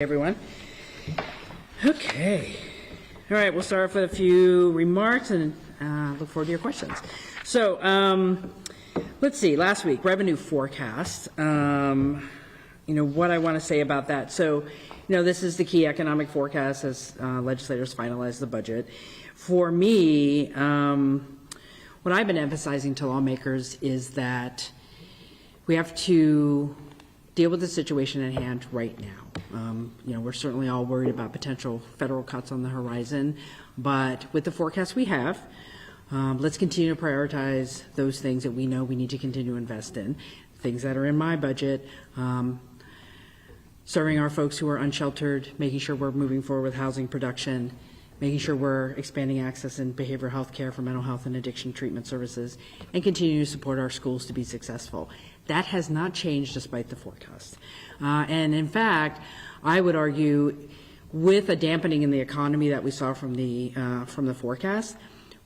Everyone. Okay. All right, we'll start off with a few remarks and look forward to your questions. So let's see, last week, revenue forecast. What I want to say about that. So, this is the key economic forecast as legislators finalize the budget. For me, what I've been emphasizing to lawmakers is that we have to deal with the situation at hand right now. We're certainly all worried about potential federal cuts on the horizon, but with the forecast we have, let's continue to prioritize those things that we know we need to continue to invest in, things that are in my budget, serving our folks who are unsheltered, making sure we're moving forward with housing production, making sure we're expanding access in behavioral health care for mental health and addiction treatment services, and continue to support our schools to be successful. That has not changed despite the forecast. And in fact, I would argue with a dampening in the economy that we saw from the forecast,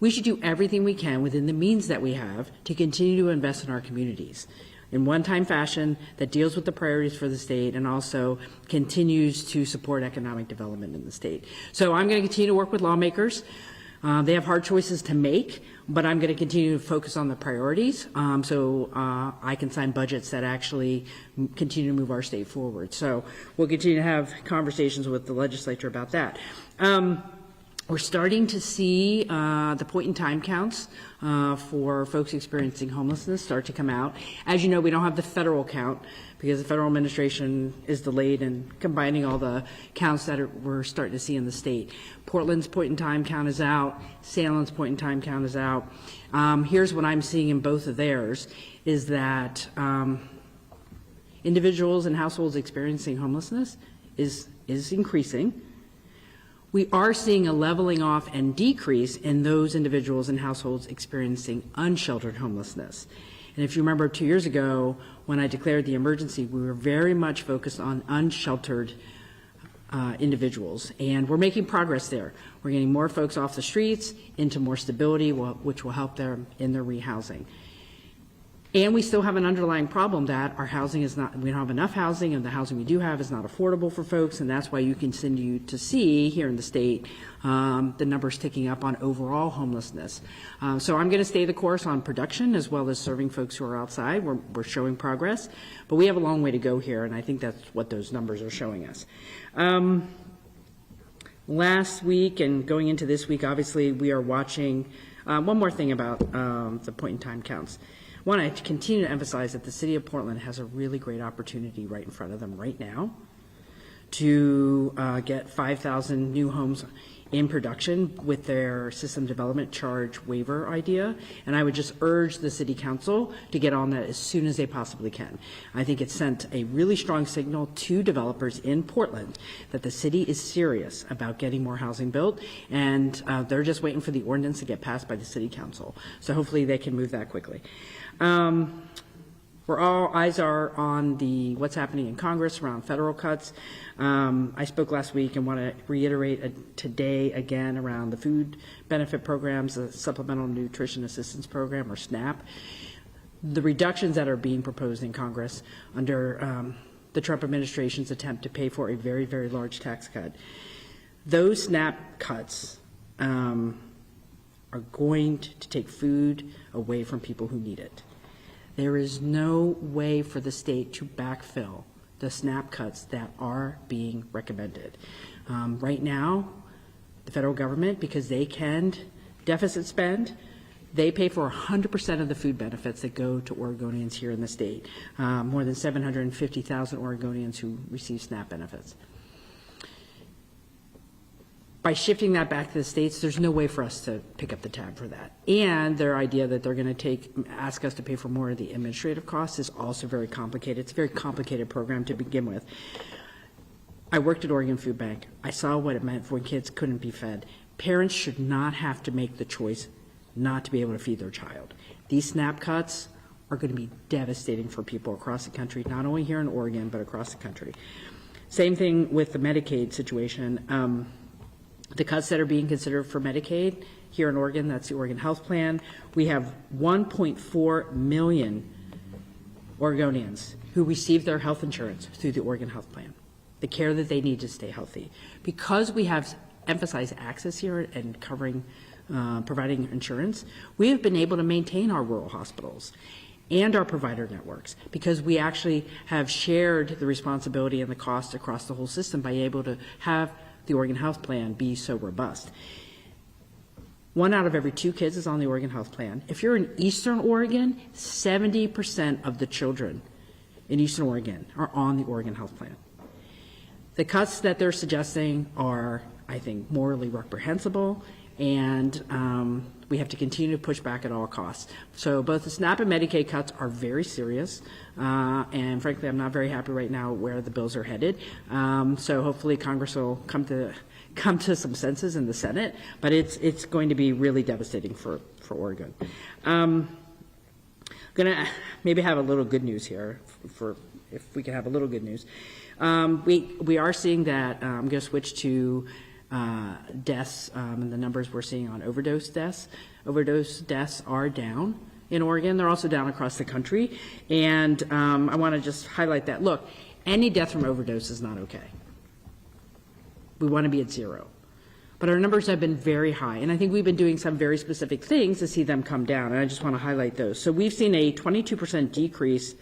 we should do everything we can within the means that we have to continue to invest in our communities in one-time fashion that deals with the priorities for the state and also continues to support economic development in the state. So I'm going to continue to work with lawmakers. They have hard choices to make, but I'm going to continue to focus on the priorities so I can sign budgets that actually continue to move our state forward. So we'll continue to have conversations with the legislature about that. We're starting to see the point-in-time counts for folks experiencing homelessness start to come out. As you know, we don't have the federal count because the federal administration is delayed in combining all the counts that we're starting to see in the state. Portland's point-in-time count is out. Salem's point-in-time count is out. Here's what I'm seeing in both of theirs is that individuals and households experiencing homelessness is increasing. We are seeing a leveling off and decrease in those individuals and households experiencing unsheltered homelessness. And if you remember 2 years ago, when I declared the emergency, we were very much focused on unsheltered individuals, and we're making progress there. We're getting more folks off the streets into more stability, which will help them in their rehousing. And we still have an underlying problem that our housing is not, we don't have enough housing, and the housing we do have is not affordable for folks, and that's why you continue to see here in the state the numbers ticking up on overall homelessness. So I'm going to stay the course on production as well as serving folks who are outside. We're showing progress, but we have a long way to go here, and I think that's what those numbers are showing us. Last week and going into this week, obviously, we are watching one more thing about the point-in-time counts. I want to continue to emphasize that the city of Portland has a really great opportunity right in front of them right now to get 5,000 new homes in production with their system development charge waiver idea. And I would just urge the city council to get on that as soon as they possibly can. I think it sent a really strong signal to developers in Portland that the city is serious about getting more housing built, and they're just waiting for the ordinance to get passed by the city council. So hopefully they can move that quickly. Where all eyes are on what's happening in Congress around federal cuts. I spoke last week and want to reiterate today again around the food benefit programs, the Supplemental Nutrition Assistance Program, or SNAP. The reductions that are being proposed in Congress under the Trump administration's attempt to pay for a very, very large tax cut. Those SNAP cuts are going to take food away from people who need it. There is no way for the state to backfill the SNAP cuts that are being recommended. Right now, the federal government, because they can deficit spend, they pay for 100% of the food benefits that go to Oregonians here in the state, more than 750,000 Oregonians who receive SNAP benefits. By shifting that back to the states, there's no way for us to pick up the tab for that. And their idea that they're going to ask us to pay for more of the administrative costs is also very complicated. It's a very complicated program to begin with. I worked at Oregon Food Bank. I saw what it meant when kids couldn't be fed. Parents should not have to make the choice not to be able to feed their child. These SNAP cuts are going to be devastating for people across the country, not only here in Oregon, but across the country. Same thing with the Medicaid situation. The cuts that are being considered for Medicaid here in Oregon, that's the Oregon Health Plan. We have 1.4 million Oregonians who receive their health insurance through the Oregon Health Plan. the care that they need to stay healthy. Because we have emphasized access here and covering, providing insurance, we have been able to maintain our rural hospitals and our provider networks, because we actually have shared the responsibility and the cost across the whole system by able to have the Oregon Health Plan be so robust. 1 out of every 2 kids is on the Oregon Health Plan. If you're in Eastern Oregon, 70% of the children in Eastern Oregon are on the Oregon Health Plan. The cuts that they're suggesting are, I think, morally reprehensible, and we have to continue to push back at all costs. So both the SNAP and Medicaid cuts are very serious, and frankly, I'm not very happy right now where the bills are headed. So hopefully Congress will come to some senses in the Senate, but it's going to be really devastating for Oregon. Gonna maybe have a little good news here, for if we can have a little good news. We are seeing that I'm going to switch to deaths and the numbers we're seeing on overdose deaths. Overdose deaths are down in Oregon. They're also down across the country. And I want to just highlight that. Look, any death from overdose is not okay. We want to be at 0. But our numbers have been very high. And I think we've been doing some very specific things to see them come down. And I just want to highlight those. So we've seen a 22% decrease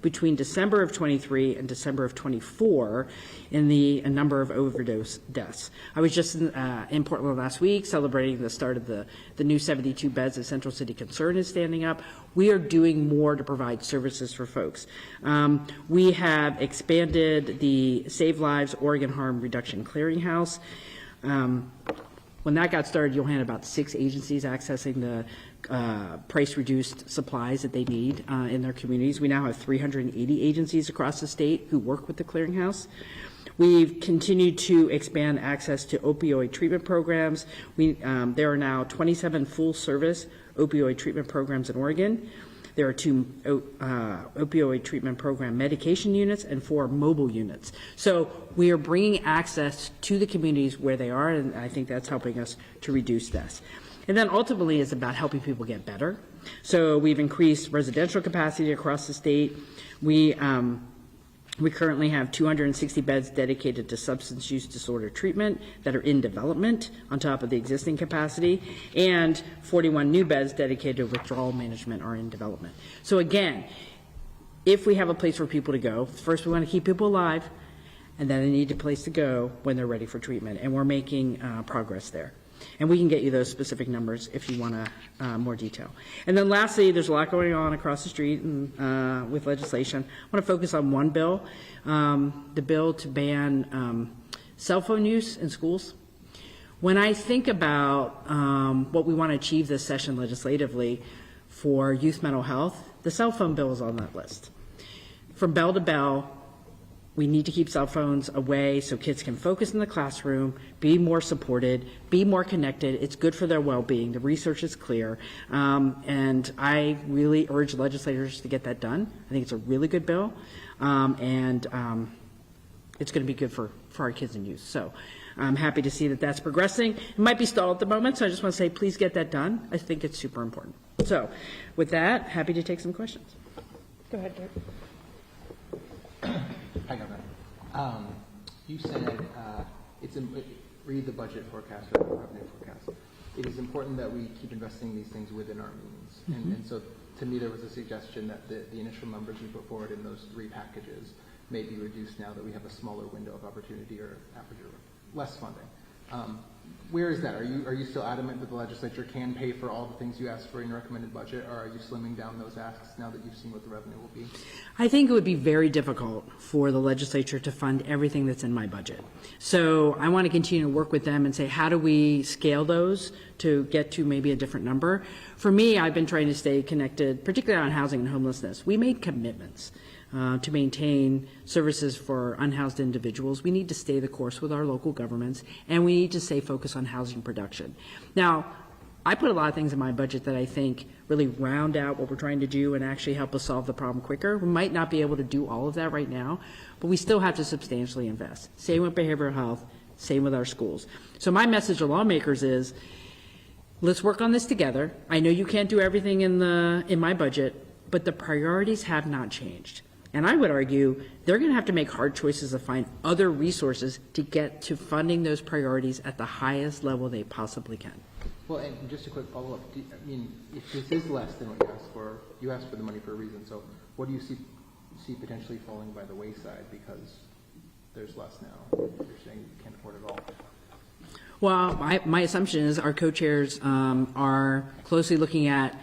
between December of 23 and December of 24 in the number of overdose deaths. I was just in Portland last week celebrating the start of the new 72 beds that Central City Concern is standing up. We are doing more to provide services for folks. We have expanded the Save Lives Oregon Harm Reduction Clearinghouse. When that got started, you'll had about 6 agencies accessing the price-reduced supplies that they need in their communities. We now have 380 agencies across the state who work with the clearinghouse. We've continued to expand access to opioid treatment programs. There are now 27 full-service opioid treatment programs in Oregon. There are 2 opioid treatment program medication units and 4 mobile units. So we are bringing access to the communities where they are, and I think that's helping us to reduce deaths. And then ultimately it's about helping people get better. So we've increased residential capacity across the state. We currently have 260 beds dedicated to substance use disorder treatment that are in development on top of the existing capacity, and 41 new beds dedicated to withdrawal management are in development. So again, if we have a place for people to go, first we want to keep people alive, and then they need a place to go when they're ready for treatment, and we're making progress there. And we can get you those specific numbers if you want more detail. And then lastly, there's a lot going on across the street and, with legislation. I want to focus on one bill, the bill to ban cell phone use in schools. When I think about what we want to achieve this session legislatively for youth mental health, the cell phone bill is on that list. From bell to bell, we need to keep cell phones away so kids can focus in the classroom, be more supported, be more connected. It's good for their well-being. The research is clear. And I really urge legislators to get that done. I think it's a really good bill. And it's going to be good for our kids and youth. So I'm happy to see that that's progressing. It might be stalled at the moment, so I just want to say please get that done. I think it's super important. So with that, happy to take some questions. Go ahead, Dirk. Hi, Governor. You said read the budget forecast or the revenue forecast. It is important that we keep investing these things within our means. And so to me, there was a suggestion that the initial numbers you put forward in those 3 packages may be reduced now that we have a smaller window of opportunity or less funding. Where is that? Are you still adamant that the legislature can pay for all the things you asked for in your recommended budget, or are you slimming down those asks now that you've seen what the revenue will be? I think it would be very difficult for the legislature to fund everything that's in my budget. So I want to continue to work with them and say, how do we scale those to get to maybe a different number? For me, I've been trying to stay connected, particularly on housing and homelessness. We made commitments to maintain services for unhoused individuals. We need to stay the course with our local governments, and we need to stay focused on housing production. Now, I put a lot of things in my budget that I think really round out what we're trying to do and actually help us solve the problem quicker. We might not be able to do all of that right now, but we still have to substantially invest. Same with behavioral health, same with our schools. So my message to lawmakers is, let's work on this together. I know you can't do everything in my budget, but the priorities have not changed. And I would argue they're going to have to make hard choices to find other resources to get to funding those priorities at the highest level they possibly can. Well, and just a quick follow-up. I mean, if this is less than what you asked for the money for a reason. So what do you see potentially falling by the wayside because there's less now? You're saying you can't afford it all. Well, my assumption is our co-chairs are closely looking at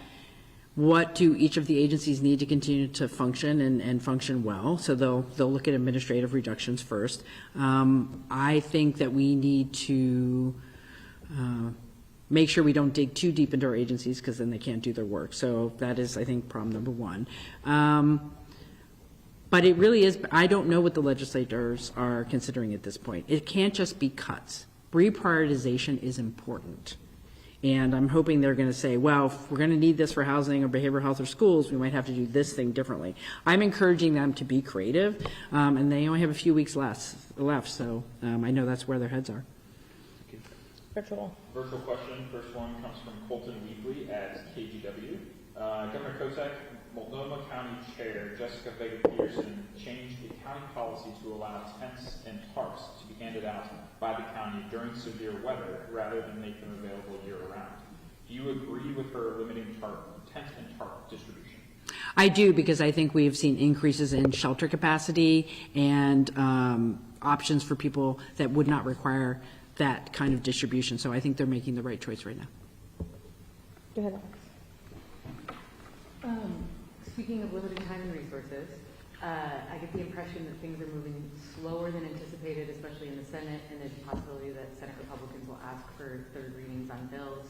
what do each of the agencies need to continue to function and function well. So they'll look at administrative reductions first. I think that we need to make sure we don't dig too deep into our agencies because then they can't do their work. So that is, I think, problem number one. But it really is, I don't know what the legislators are considering at this point. It can't just be cuts. Reprioritization is important. And I'm hoping they're going to say, well, if we're going to need this for housing or behavioral health or schools, we might have to do this thing differently. I'm encouraging them to be creative, and they only have a few weeks left, so I know that's where their heads are. Virtual question. First one comes from Colton Weekly at KGW. Governor Kotek, Multnomah County Chair Jessica Vega-Peterson changed the county policy to allow tents and tarps to be handed out by the county during severe weather rather than make them available year-round. Do you agree with her limiting tent and tarp distribution? I do, because I think we've seen increases in shelter capacity and options for people that would not require that kind of distribution. So I think they're making the right choice right now. Go ahead, Alex. Speaking of limited time and resources, I get the impression that things are moving slower than anticipated, especially in the Senate, and there's a possibility that Senate Republicans will ask for third readings on bills.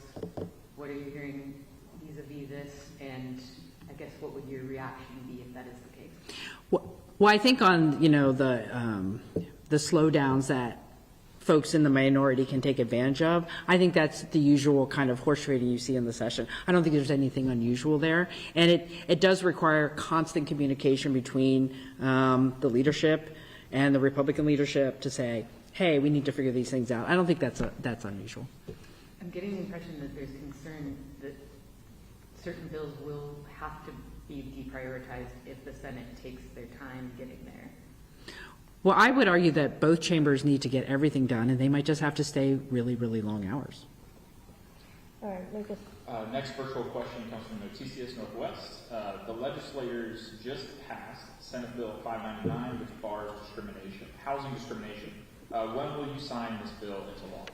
What are you hearing vis-a-vis this, and I guess what would your reaction be if that is the case? Well, I think on, the slowdowns that folks in the minority can take advantage of, I think that's the usual kind of horse trading you see in the session. I don't think there's anything unusual there. And it does require constant communication between the leadership and the Republican leadership to say, hey, we need to figure these things out. I don't think that's unusual. I'm getting the impression that there's concern that certain bills will have to be deprioritized if the Senate takes their time getting there. Well, I would argue that both chambers need to get everything done, and they might just have to stay really, really long hours. All right, Lucas. Next virtual question comes from Noticias Northwest. The legislators just passed Senate Bill 599, which bars housing discrimination. When will you sign this bill into law?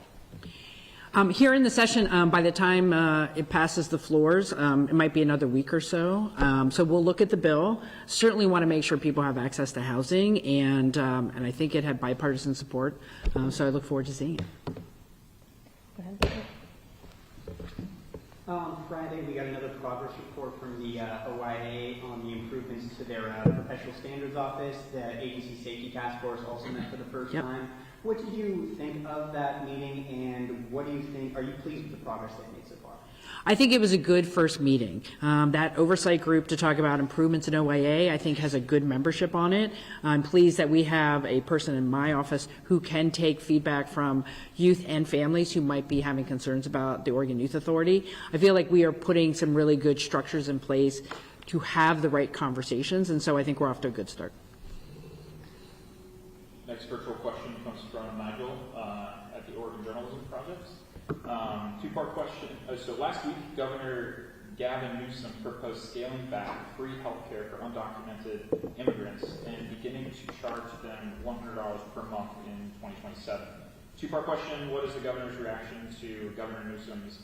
Here in the session, by the time it passes the floors, it might be another week or so. So we'll look at the bill. Certainly want to make sure people have access to housing, and I think it had bipartisan support. So I look forward to seeing it. Go ahead. Friday, we got another progress report from the OIA on the improvements to their professional standards office. The agency safety task force also met for the first time. What did you think of that meeting, and what do you think? Are you pleased with the progress they made so far? I think it was a good first meeting. That oversight group to talk about improvements in OIA, I think, has a good membership on it. I'm pleased that we have a person in my office who can take feedback from youth and families who might be having concerns about the Oregon Youth Authority. I feel like we are putting some really good structures in place to have the right conversations, and so I think we're off to a good start. Next virtual question comes from Nigel at the Oregon Journalism Project. Two-part question. So last week, Governor Gavin Newsom proposed scaling back free health care for undocumented immigrants and beginning to charge them $100 per month in 2027. Two-part question. What is the governor's reaction to Governor Newsom's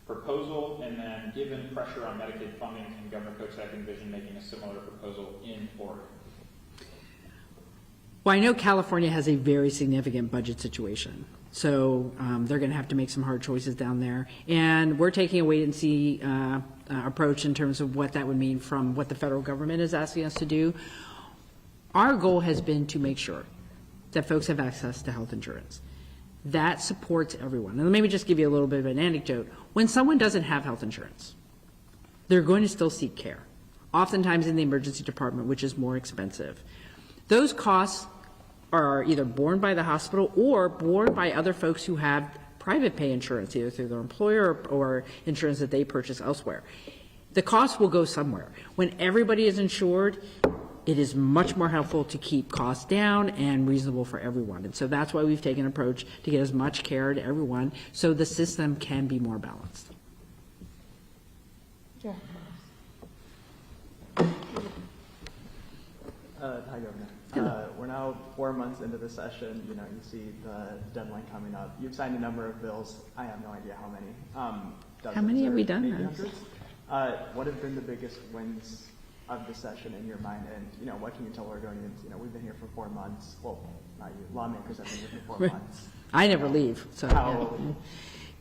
proposal? And then, given pressure on Medicaid funding, can Governor Kotek envision making a similar proposal in Oregon? Well, I know California has a very significant budget situation, so they're going to have to make some hard choices down there. And we're taking a wait-and-see approach in terms of what that would mean from what the federal government is asking us to do. Our goal has been to make sure that folks have access to health insurance. That supports everyone. And let me just give you a little bit of an anecdote. When someone doesn't have health insurance, they're going to still seek care, oftentimes in the emergency department, which is more expensive. Those costs are either borne by the hospital or borne by other folks who have private pay insurance, either through their employer or insurance that they purchase elsewhere. The cost will go somewhere. When everybody is insured, it is much more helpful to keep costs down and reasonable for everyone. And so that's why we've taken an approach to get as much care to everyone so the system can be more balanced. Yeah. Hi, Governor. We're now 4 months into the session. You know, you see the deadline coming up. You've signed a number of bills. I have no idea how many. How many have we done? Maybe hundreds. What have been the biggest wins of the session in your mind? And, you know, what can you tell Oregonians? You know, we've been here for 4 months. Well, not you. Lawmakers have been here for 4 months. I never leave, so. How,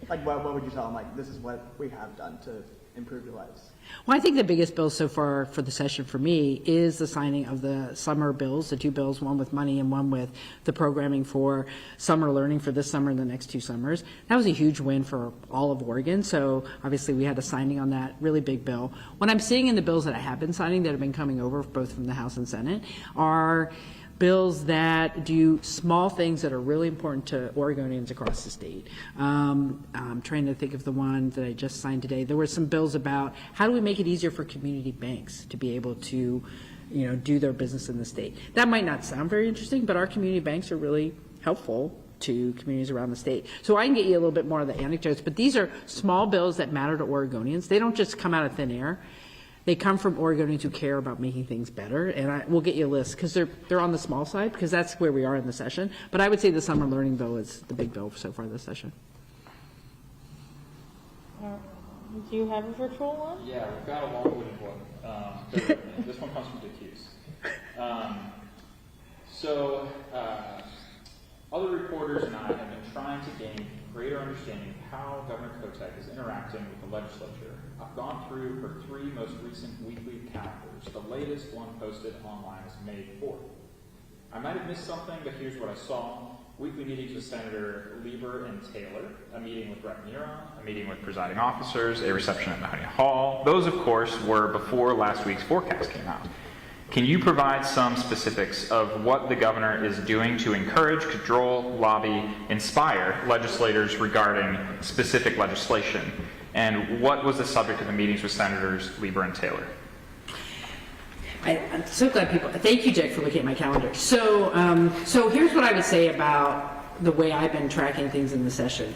like, what would you tell them? Like, this is what we have done to improve your lives. Well, I think the biggest bill so far for the session for me is the signing of the summer bills, the two bills, one with money and one with the programming for summer learning for this summer and the next 2 summers. That was a huge win for all of Oregon. So obviously we had a signing on that really big bill. What I'm seeing in the bills that I have been signing that have been coming over both from the House and Senate are bills that do small things that are really important to Oregonians across the state. I'm trying to think of the one that I just signed today. There were some bills about how do we make it easier for community banks to be able to, you know, do their business in the state. That might not sound very interesting, but our community banks are really helpful to communities around the state. So I can get you a little bit more of the anecdotes, but these are small bills that matter to Oregonians. They don't just come out of thin air. They come from Oregonians who care about making things better, and we'll get you a list because they're on the small side because that's where we are in the session. But I would say the summer learning bill is the big bill so far this session. Do you have a virtual one? Yeah, we've got a long-winded one. This one comes from Dick Hughes. Other reporters and I have been trying to gain greater understanding of how Governor Kotek is interacting with the legislature. I've gone through her 3 most recent weekly calendars. The latest one posted online is May 4th. I might have missed something, but here's what I saw. Weekly meetings with Senator Lieber and Taylor, a meeting with Rep. Mira, a meeting with presiding officers, a reception at Mahoney Hall. Those, of course, were before last week's forecast came out. Can you provide some specifics of what the governor is doing to encourage, cajole, lobby, inspire legislators regarding specific legislation? And what was the subject of the meetings with Senators Lieber and Taylor? I'm so glad people, thank you, Jack, for looking at my calendar. So here's what I would say about the way I've been tracking things in the session.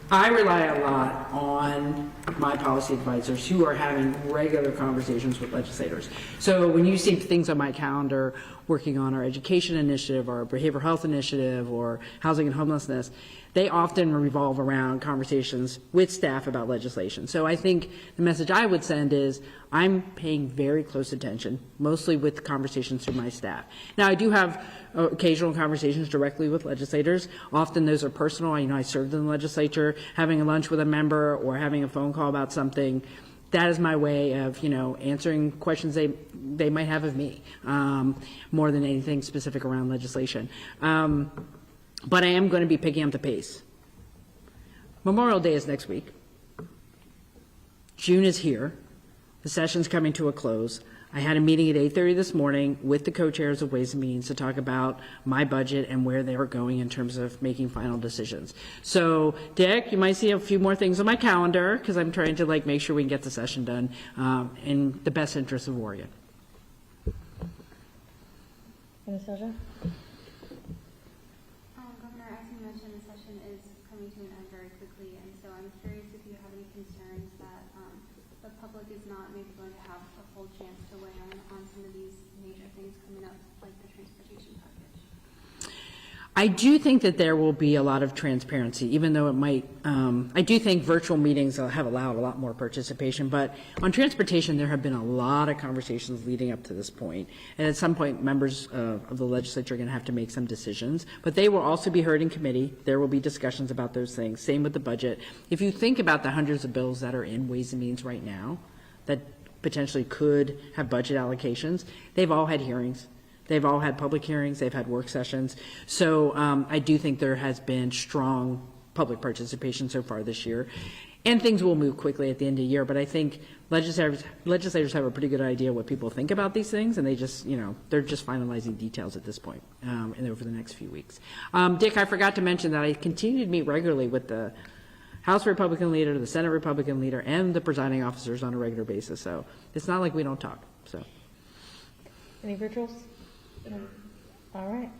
I rely a lot on my policy advisors who are having regular conversations with legislators. So when you see things on my calendar working on our education initiative, our behavioral health initiative, or housing and homelessness, they often revolve around conversations with staff about legislation. So I think the message I would send is I'm paying very close attention, mostly with conversations through my staff. Now, I do have occasional conversations directly with legislators. Often those are personal. I served in the legislature, having a lunch with a member or having a phone call about something. That is my way of, answering questions they might have of me, more than anything specific around legislation. But I am going to be picking up the pace. Memorial Day is next week. June is here. The session's coming to a close. I had a meeting at 8:30 this morning with the co-chairs of Ways and Means to talk about my budget and where they were going in terms of making final decisions. So, Dick, you might see a few more things on my calendar because I'm trying to make sure we can get the session done in the best interest of Oregon. Anastasia? Governor, as you mentioned, the session is coming to an end very quickly, and so I'm curious if you have any concerns that the public is not maybe going to have a full chance to weigh in on some of these major things coming up, like the transportation package. I do think that there will be a lot of transparency, even though it might, I do think virtual meetings have allowed a lot more participation, but on transportation there have been a lot of conversations leading up to this point, and at some point members of the legislature are going to have to make some decisions, but they will also be heard in committee. There will be discussions about those things, same with the budget. If you think about the hundreds of bills that are in Ways and Means right now that potentially could have budget allocations, they've all had hearings. They've all had public hearings, they've had work sessions. So I do think there has been strong public participation so far this year. And things will move quickly at the end of the year, but I think legislators have a pretty good idea what people think about these things, and they just, they're just finalizing details at this point and over the next few weeks. Dick, I forgot to mention that I continue to meet regularly with the House Republican leader, the Senate Republican leader, and the presiding officers on a regular basis. So it's not like we don't talk. So. Any virtuals? No. All right.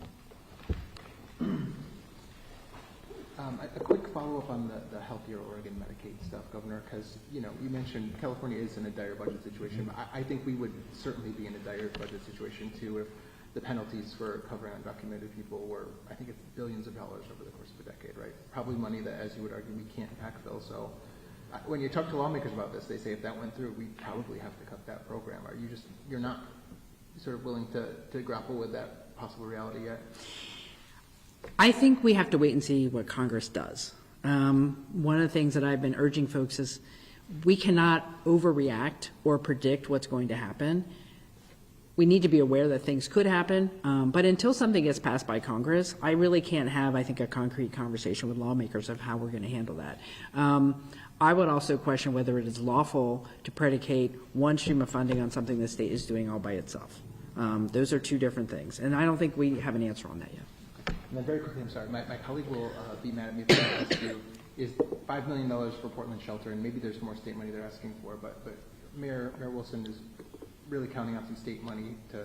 A quick follow-up on the Healthier Oregon Medicaid stuff, Governor, because, you mentioned California is in a dire budget situation. But I think we would certainly be in a dire budget situation, too, if the penalties for covering undocumented people were, I think it's billions of dollars over the course of a decade, right? Probably money that, as you would argue, we can't backfill. So when you talk to lawmakers about this, they say if that went through, we'd probably have to cut that program. You're not sort of willing to grapple with that possible reality yet? I think we have to wait and see what Congress does. One of the things that I've been urging folks is we cannot overreact or predict what's going to happen. We need to be aware that things could happen, but until something gets passed by Congress, I really can't have, I think, a concrete conversation with lawmakers of how we're going to handle that. I would also question whether it is lawful to predicate one stream of funding on something the state is doing all by itself. Those are two different things, and I don't think we have an answer on that yet. And then very quickly, I'm sorry, my colleague will be mad at me if I ask you, is $5 million for Portland Shelter, and maybe there's more state money they're asking for, but Mayor Wilson is really counting on some state money to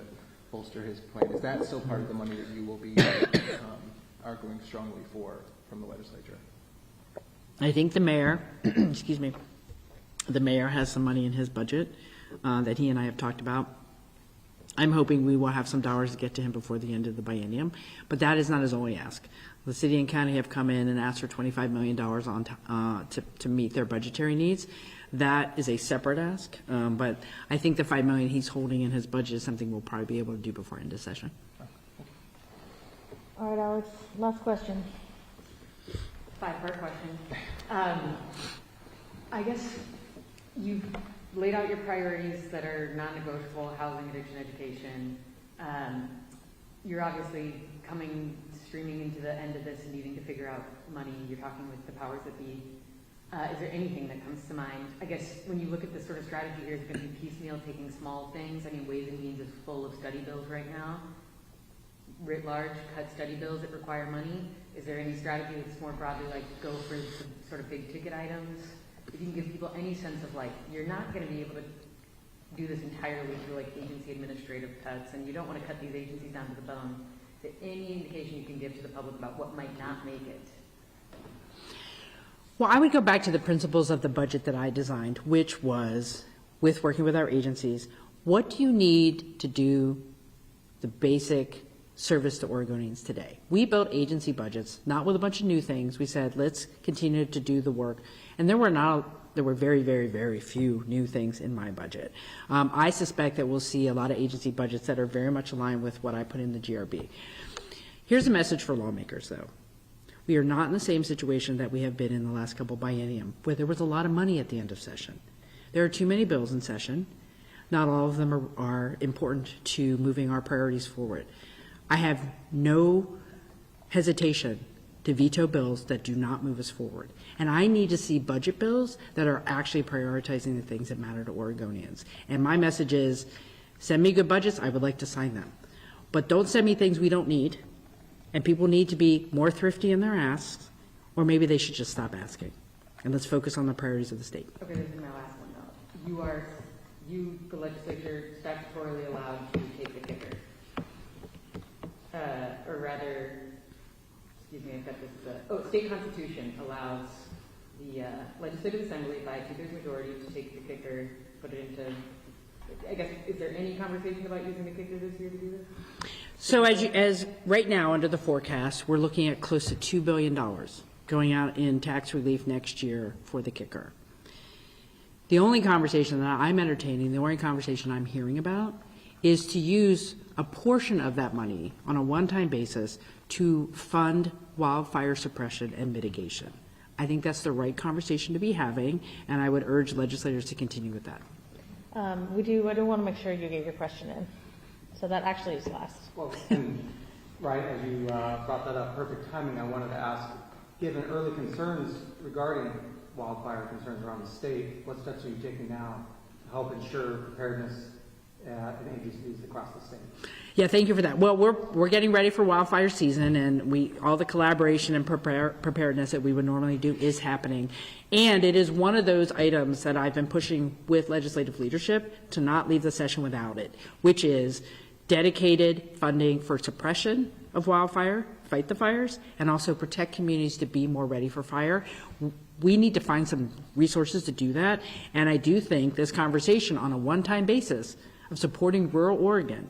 bolster his plan. Is that still part of the money that you will be arguing strongly for from the legislature? I think the mayor, excuse me, the mayor has some money in his budget that he and I have talked about. I'm hoping we will have some dollars to get to him before the end of the biennium, but that is not his only ask. The city and county have come in and asked for $25 million to meet their budgetary needs. That is a separate ask, but I think the $5 million he's holding in his budget is something we'll probably be able to do before end of session. All right, Alex, last question. 5-part question. I guess you've laid out your priorities that are non-negotiable: housing, addiction, education. You're obviously streaming into the end of this and needing to figure out money. You're talking with the powers that be. Is there anything that comes to mind? I guess when you look at this sort of strategy here, is it going to be piecemeal, taking small things? I mean, Ways and Means is full of study bills right now. Writ large, cut study bills that require money. Is there any strategy that's more broadly like go for some sort of big ticket items? If you can give people any sense of like, you're not going to be able to do this entirely through like agency administrative cuts, and you don't want to cut these agencies down to the bone. Is there any indication you can give to the public about what might not make it? Well, I would go back to the principles of the budget that I designed, which was, with working with our agencies, what do you need to do the basic service to Oregonians today? We built agency budgets, not with a bunch of new things. We said, let's continue to do the work. And there were very, very, very few new things in my budget. I suspect that we'll see a lot of agency budgets that are very much aligned with what I put in the GRB. Here's a message for lawmakers, though. We are not in the same situation that we have been in the last couple biennium, where there was a lot of money at the end of session. There are too many bills in session. Not all of them are important to moving our priorities forward. I have no hesitation to veto bills that do not move us forward. And I need to see budget bills that are actually prioritizing the things that matter to Oregonians. And my message is, send me good budgets, I would like to sign them. But don't send me things we don't need. And people need to be more thrifty in their asks, or maybe they should just stop asking. And let's focus on the priorities of the state. Okay, this is my last one though. You, the legislature, statutorily allowed to take the kicker. Or rather, excuse me, I've got this, state constitution allows the legislative assembly by a 2/3 majority to take the kicker, put it into, I guess, is there any conversation about using the kicker this year to do this? So as right now under the forecast, we're looking at close to $2 billion going out in tax relief next year for the kicker. The only conversation that I'm entertaining, the only conversation I'm hearing about, is to use a portion of that money on a one-time basis to fund wildfire suppression and mitigation. I think that's the right conversation to be having, and I would urge legislators to continue with that. I do want to make sure you get your question in. So that actually is last. Well, right, as you brought that up, perfect timing, I wanted to ask, given early concerns regarding wildfire concerns around the state, what steps are you taking now to help ensure preparedness in agencies across the state? Yeah, thank you for that. Well, we're getting ready for wildfire season, and all the collaboration and preparedness that we would normally do is happening. And it is one of those items that I've been pushing with legislative leadership to not leave the session without it, which is dedicated funding for suppression of wildfire, fight the fires, and also protect communities to be more ready for fire. We need to find some resources to do that, and I do think this conversation on a one-time basis of supporting rural Oregon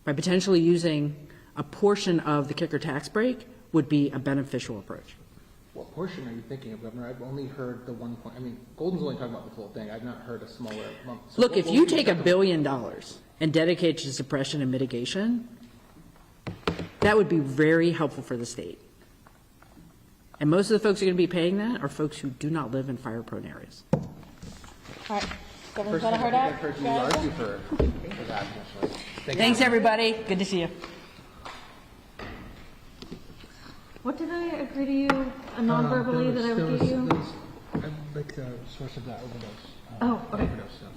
by potentially using a portion of the kicker tax break would be a beneficial approach. What portion are you thinking of, Governor? I've only heard the 1 point, I mean, Golden's only talking about the full thing. I've not heard a smaller lump. So Look, what if will you we take $1 talk billion and dedicate it to suppression and mitigation, that would be very helpful for the state. And most of the folks who are going to be paying that are folks who do not live in fire-prone areas. All right. Governor's First got a time I hard think out. I've heard you argue for that initially. Thanks, everybody. Good to see you. What did I agree to you non-verbally that I would give you? I'd like the source of that overdose. Oh, okay. Overdose stuff.